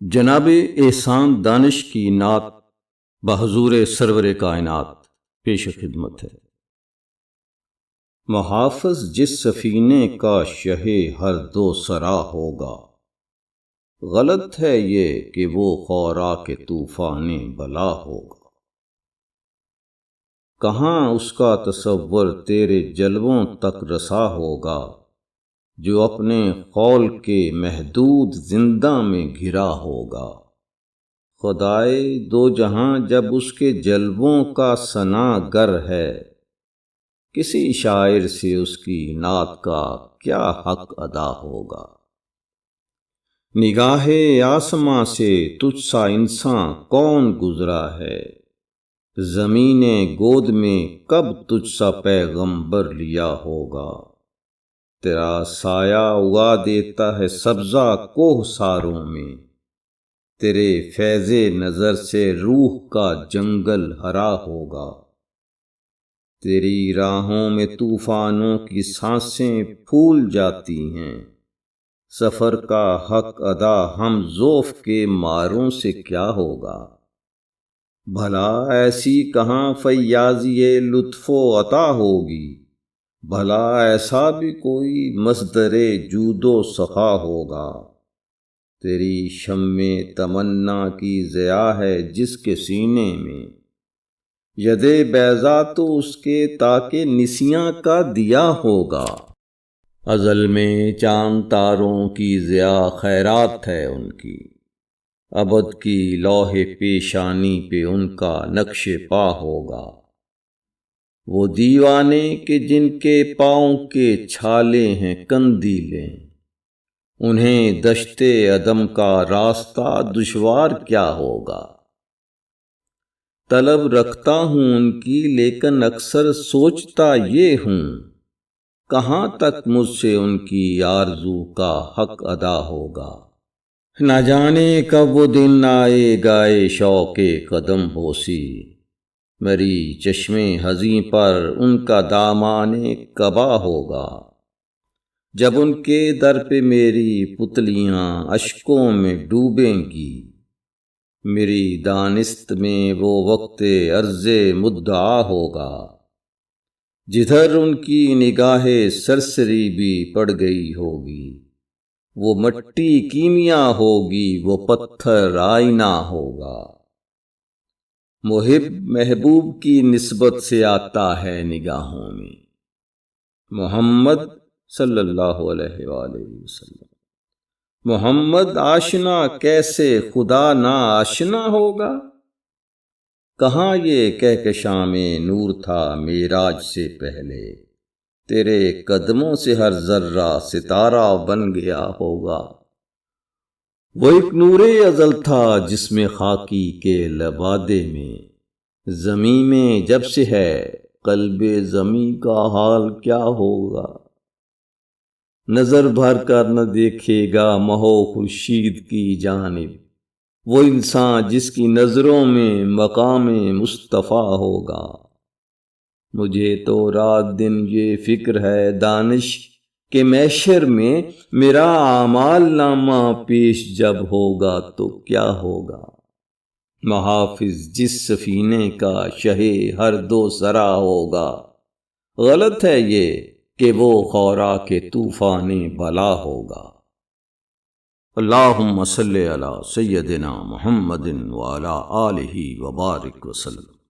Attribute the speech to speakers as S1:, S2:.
S1: جناب احسان دانش کی نعت بحضور سرور کائنات پیش خدمت ہے۔ محافظ جس سفینے کا شہ ہر دو سرا ہوگا، غلط ہے یہ کہ وہ خوراک طوفان بلا ہوگا۔ کہاں اس کا تصور تیرے جلووں تک رسا ہوگا، جو اپنے قول کے محدود زندہ میں گھرا ہوگا۔ خدائے دو جہاں جب اس کے جلووں کا ثنا گر ہے، کسی شاعر سے اس کی نعت کا کیا حق ادا ہوگا۔ نگاہ آسماں سے تجھ سا انساں کون گزرا ہے، زمین گود میں کب تجھ سا پیغمبر لیا ہوگا۔ تیرا سایہ اگا دیتا ہے سبزہ کوہ ساروں میں، تیرے فیض نظر سے روح کا جنگل ہرا ہوگا۔ تیری راہوں میں طوفانوں کی سانسیں پھول جاتی ہیں، سفر کا حق ادا ہم ذوف کے ماروں سے کیا ہوگا۔ بھلا ایسی کہاں فیاضی لطف و عطا ہوگی، بھلا ایسا بھی کوئی مصدر جود و سخا ہوگا۔ تیری شمع تمنا کی ضیا ہے جس کے سینے میں، ید بیضا تو اس کے تاک نسیاں کا دیا ہوگا۔ ازل میں چاند تاروں کی ضیا خیرات ہے ان کی، ابد کی لوح پیشانی پہ ان کا نقش پا ہوگا۔ وہ دیوانے کہ جن کے پاؤں کے چھالے ہیں قندیلیں، انہیں دشت عدم کا راستہ دشوار کیا ہوگا۔ طلب رکھتا ہوں ان کی لیکن اکثر سوچتا یہ ہوں، کہاں تک مجھ سے ان کی آرزو کا حق ادا ہوگا۔ نہ جانے کب وہ دن آئے گا شوق قدم بوسی، میری چشم حزیں پر ان کا دامان قبا ہوگا۔ جب ان کے در پہ میری پتلیاں اشکوں میں ڈوبیں گی، میری دانست میں وہ وقت عرض مدعا ہوگا۔ جدھر ان کی نگاہ سرسری بھی پڑ گئی ہوگی، وہ مٹی کیمیا ہوگی، وہ پتھر آئینہ ہوگا۔ محب محبوب کی نسبت سے آتا ہے نگاہوں میں، محمد صلی اللہ علیہ وآلہ وسلم۔ محمد آشنا کیسے خدا نا آشنا ہوگا۔ کہاں یہ کہکشاں میں نور تھا معراج سے پہلے، تیرے قدموں سے ہر ذرہ ستارہ بن گیا ہوگا۔ وہ ایک نور ازل تھا جس میں خاکی کے لبادے میں، زمیں میں جب سے ہے قلب زمیں کا حال کیا ہوگا۔ نظر بھر کر نہ دیکھے گا مہ و خورشید کی جانب، وہ انسان جس کی نظروں میں مقام مصطفیٰ ہوگا۔ مجھے تو رات دن یہ فکر ہے دانش کہ محشر میں میرا اعمال نامہ پیش جب ہوگا تو کیا ہوگا۔ محافظ جس سفینے کا شہ ہر دو سرا ہوگا، غلط ہے یہ کہ وہ خوراک طوفان بلا ہوگا۔ اللہم صلی علی سیدنا محمد وعلی آلہ وبارک وسلم۔